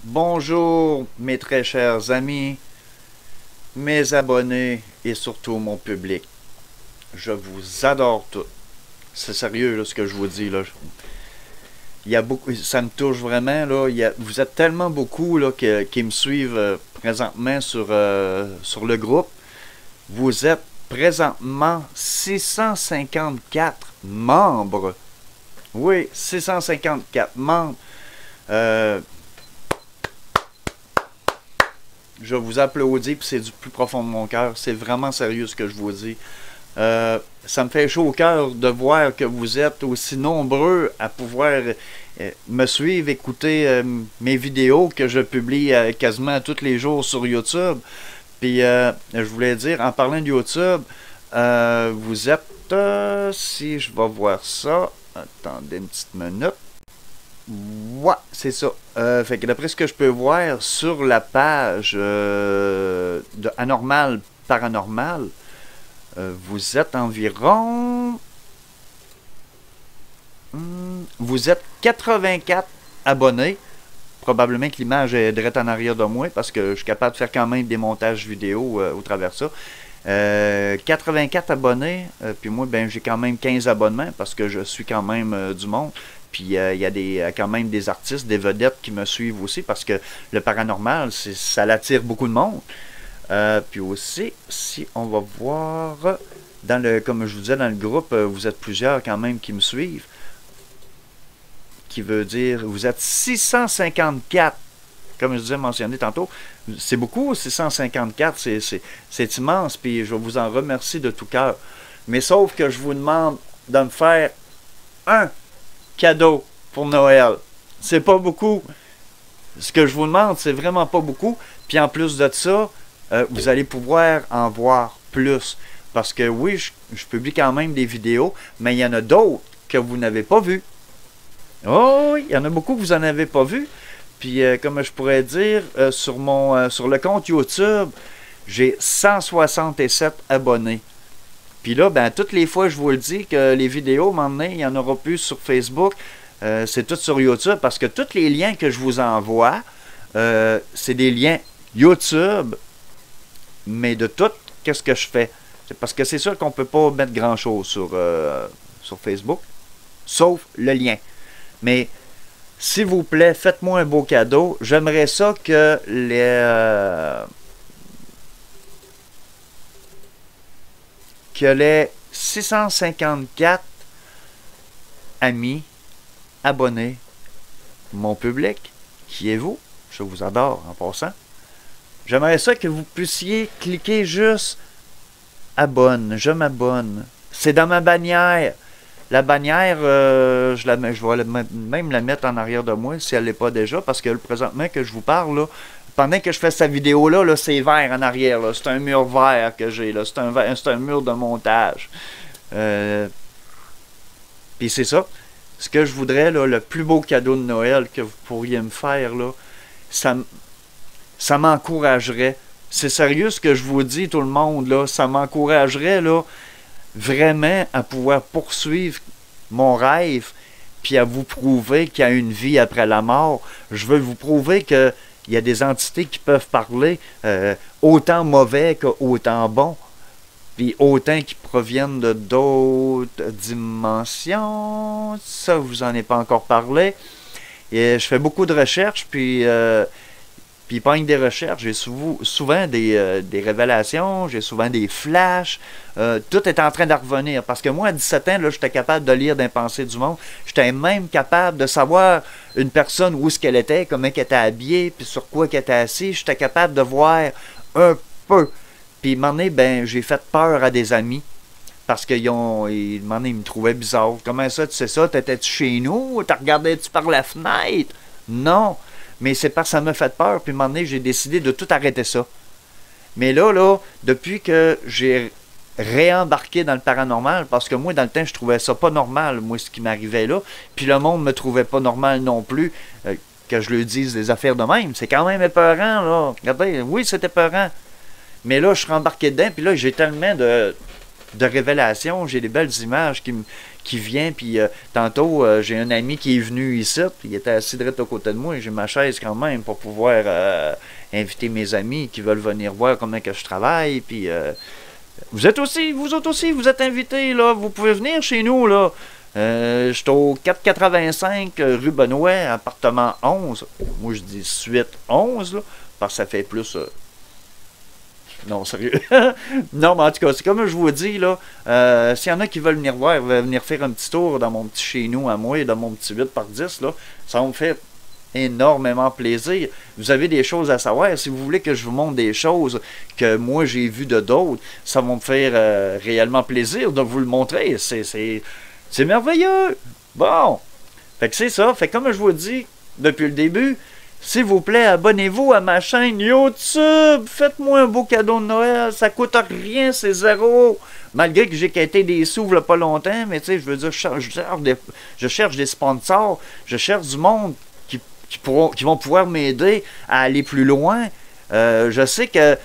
Bonjour mes très chers amis, mes abonnés et surtout mon public. Je vous adore tous. C'est sérieux là, ce que je vous dis là. Il y a beaucoup, ça me touche vraiment là. Vous êtes tellement beaucoup là qui me suivent présentement sur le groupe. Vous êtes présentement 654 membres. Oui, 654 membres. Euh, je vous applaudis, puis c'est du plus profond de mon cœur. C'est vraiment sérieux ce que je vous dis. Ça me fait chaud au cœur de voir que vous êtes aussi nombreux à pouvoir me suivre, écouter mes vidéos que je publie quasiment tous les jours sur YouTube. Puis je voulais dire, en parlant de YouTube, vous êtes, si je vais voir ça, attendez une petite minute. Ouais, c'est ça. Fait que d'après ce que je peux voir sur la page de Anormal Paranormal, vous êtes environ... vous êtes 84 abonnés. Probablement que l'image est direct en arrière de moi parce que je suis capable de faire quand même des montages vidéo au travers de ça. 84 abonnés, puis moi ben j'ai quand même 15 abonnements parce que je suis quand même du monde. Puis il y a quand même des artistes, des vedettes qui me suivent aussi parce que le paranormal, ça l'attire beaucoup de monde. Puis aussi, si on va voir, comme je vous disais dans le groupe, vous êtes plusieurs quand même qui me suivent. Qui veut dire, vous êtes 654, comme je disais mentionné tantôt. C'est beaucoup, 654, c'est immense, puis je vous en remercie de tout cœur. Mais sauf que je vous demande de me faire un cadeau pour Noël. C'est pas beaucoup. Ce que je vous demande, c'est vraiment pas beaucoup. Puis en plus de ça, vous allez pouvoir en voir plus. Parce que oui, je publie quand même des vidéos, mais il y en a d'autres que vous n'avez pas vues. Oh oui, il y en a beaucoup que vous n'en avez pas vu. Puis comme je pourrais dire, sur le compte YouTube, j'ai 167 abonnés. Puis là, ben toutes les fois je vous le dis que les vidéos, maintenant, il n'y en aura plus sur Facebook. C'est tout sur YouTube parce que tous les liens que je vous envoie, c'est des liens YouTube, mais de tout, qu'est-ce que je fais? C'est parce que c'est sûr qu'on ne peut pas mettre grand-chose sur Facebook, sauf le lien. Mais, s'il vous plaît, faites-moi un beau cadeau. J'aimerais ça que les 654 amis, abonnés, mon public, qui est vous, je vous adore en passant, j'aimerais ça que vous puissiez cliquer juste abonne, je m'abonne. C'est dans ma bannière. La bannière, je vais même la mettre en arrière de moi si elle n'est pas déjà, parce que présentement que je vous parle, là, pendant que je fais cette vidéo-là, là, c'est vert en arrière. C'est un mur vert que j'ai. C'est un mur de montage. Puis c'est ça. Ce que je voudrais, là, le plus beau cadeau de Noël que vous pourriez me faire, là, ça m'encouragerait. C'est sérieux ce que je vous dis, tout le monde, là. Ça m'encouragerait, là, vraiment à pouvoir poursuivre mon rêve, puis à vous prouver qu'il y a une vie après la mort. Je veux vous prouver qu'il y a des entités qui peuvent parler, autant mauvais qu'autant bons, puis autant qui proviennent de d'autres dimensions. Ça, je vous en ai pas encore parlé. Et je fais beaucoup de recherches, puis pas que des recherches, j'ai souvent des révélations, j'ai souvent des flashs. Tout est en train de revenir. Parce que moi, à 17 ans, j'étais capable de lire dans les pensées du monde. J'étais même capable de savoir une personne où est-ce qu'elle était, comment elle était habillée, puis sur quoi elle était assise. J'étais capable de voir un peu. Puis, à un moment donné, ben, j'ai fait peur à des amis. Parce qu'ils me trouvaient bizarre. Comment ça, tu sais ça? T'étais-tu chez nous? T'as regardé-tu par la fenêtre? Non. Mais c'est parce que ça m'a fait peur, puis à un moment donné, j'ai décidé de tout arrêter ça. Mais là, depuis que j'ai réembarqué dans le paranormal, parce que moi, dans le temps, je trouvais ça pas normal, moi, ce qui m'arrivait là, puis le monde me trouvait pas normal non plus, que je lui dise des affaires de même. C'est quand même épeurant, là. Regardez, oui, c'est épeurant. Mais là, je suis rembarqué dedans, puis là, j'ai tellement de révélation, j'ai des belles images qui viennent, puis tantôt, j'ai un ami qui est venu ici, puis il était assis direct à côté de moi, et j'ai ma chaise quand même pour pouvoir inviter mes amis qui veulent venir voir comment que je travaille, puis vous autres aussi, vous êtes invités, là, vous pouvez venir chez nous, là. Je suis au 485 rue Benoît, appartement 11. Moi, je dis suite 11, là, parce que ça fait plus... Non, sérieux. Non, mais en tout cas, c'est comme je vous dis, là, s'il y en a qui veulent venir voir, venir faire un petit tour dans mon petit chez nous à moi, dans mon petit 8x10, là, ça va me faire énormément plaisir. Vous avez des choses à savoir. Si vous voulez que je vous montre des choses que moi j'ai vues de d'autres, ça va me faire réellement plaisir de vous le montrer. C'est merveilleux. Bon. Fait que c'est ça. Fait que comme je vous dis depuis le début, s'il vous plaît, abonnez-vous à ma chaîne YouTube. Faites-moi un beau cadeau de Noël. Ça coûte rien, c'est zéro. Malgré que j'ai quitté des sous il n'y a pas longtemps, mais tu sais, je veux dire, je cherche des sponsors. Je cherche du monde qui vont pouvoir m'aider à aller plus loin. Je sais que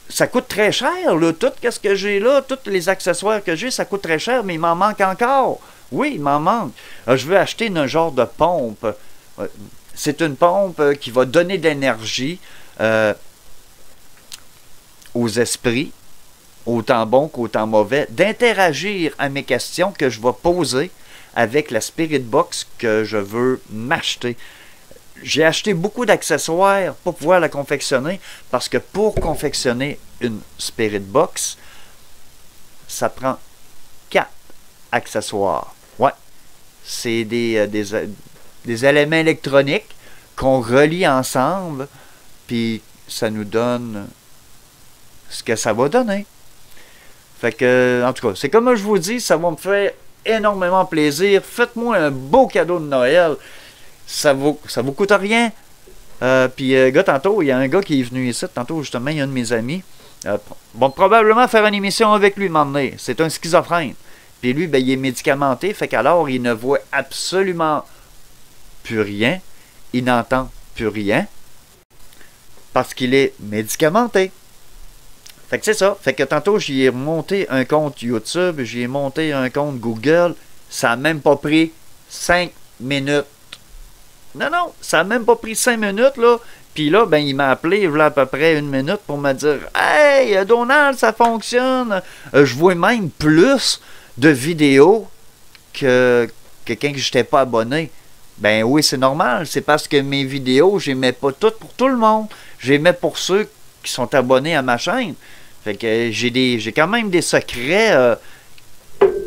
ça coûte très cher, là. Tout ce que j'ai là, tous les accessoires que j'ai, ça coûte très cher, mais il m'en manque encore. Oui, il m'en manque. Je veux acheter un genre de pompe. C'est une pompe qui va donner de l'énergie aux esprits, autant bons qu'autant mauvais, d'interagir à mes questions que je vais poser avec la Spirit Box que je veux m'acheter. J'ai acheté beaucoup d'accessoires pour pouvoir la confectionner, parce que pour confectionner une Spirit Box, ça prend 4 accessoires. Ouais, c'est des éléments électroniques qu'on relie ensemble, puis ça nous donne ce que ça va donner. Fait que, en tout cas, c'est comme je vous dis, ça va me faire énormément plaisir. Faites-moi un beau cadeau de Noël. Ça vous coûte rien. Puis, tantôt, il y a un gars qui est venu ici. Tantôt, justement, il y a un de mes amis. Bon, probablement faire une émission avec lui, m'emmener. C'est un schizophrène. Puis lui, ben, il est médicamenté. Fait qu'alors, il ne voit absolument plus rien. Il n'entend plus rien. Parce qu'il est médicamenté. Fait que c'est ça. Fait que tantôt, j'y ai monté un compte YouTube. J'y ai monté un compte Google. Ça n'a même pas pris 5 minutes. Non, ça n'a même pas pris 5 minutes, là. Puis là, ben, il m'a appelé, il voulait à peu près 1 minute pour me dire « Hey, Donald, ça fonctionne! Je vois même plus de vidéos que quand je n'étais pas abonné. » Ben oui, c'est normal. C'est parce que mes vidéos, je les mets pas toutes pour tout le monde. Je les mets pour ceux qui sont abonnés à ma chaîne. Fait que j'ai quand même des secrets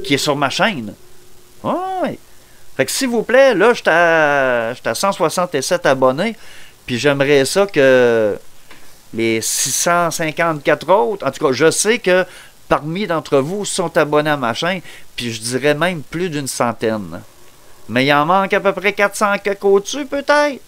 qui est sur ma chaîne. Ouais. Fait que s'il vous plaît, là, j'étais à 167 abonnés, puis j'aimerais ça que les 654 autres, en tout cas, je sais que parmi d'entre vous sont abonnés à ma chaîne, puis je dirais même plus d'une centaine. Mais il en manque à peu près 400 quelques au-dessus, peut-être.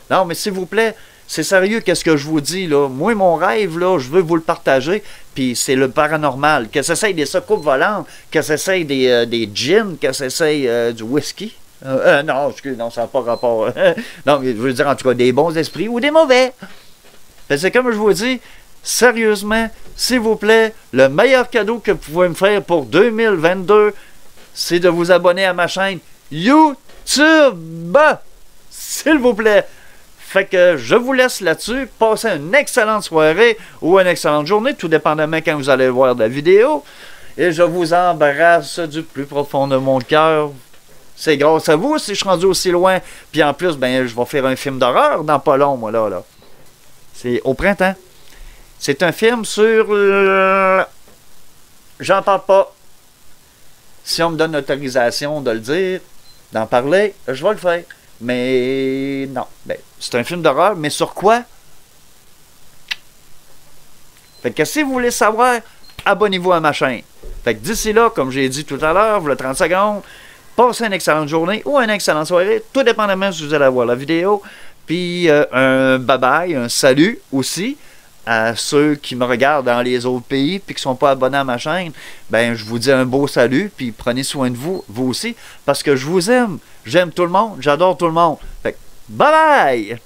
Non, mais s'il vous plaît, c'est sérieux, qu'est-ce que je vous dis, là? Moi, mon rêve, là, je veux vous le partager, puis c'est le paranormal. Que ça soit des secoupes volantes, que ça soit des gins, que ça soit du whisky. Non, excuse, non, ça n'a pas rapport. Non, mais je veux dire, en tout cas, des bons esprits ou des mauvais. C'est comme je vous dis, sérieusement, s'il vous plaît, le meilleur cadeau que vous pouvez me faire pour 2022, c'est de vous abonner à ma chaîne YouTube. S'il vous plaît. Fait que je vous laisse là-dessus. Passez une excellente soirée ou une excellente journée, tout dépendamment quand vous allez voir la vidéo. Et je vous embrasse du plus profond de mon cœur. C'est grâce à vous si je suis rendu aussi loin. Puis en plus, ben, je vais faire un film d'horreur dans pas long, moi, là. C'est au printemps. C'est un film sur... J'en parle pas. Si on me donne l'autorisation de le dire, d'en parler, je vais le faire. Mais non, ben, c'est un film d'horreur, mais sur quoi? Fait que si vous voulez savoir, abonnez-vous à ma chaîne. Fait que d'ici là, comme j'ai dit tout à l'heure, voilà 30 secondes, passez une excellente journée ou une excellente soirée, tout dépendamment si vous allez voir la vidéo. Puis un bye-bye, un salut aussi à ceux qui me regardent dans les autres pays puis qui ne sont pas abonnés à ma chaîne. Ben, je vous dis un beau salut, puis prenez soin de vous, vous aussi, parce que je vous aime. J'aime tout le monde, j'adore tout le monde. Fait que, bye bye!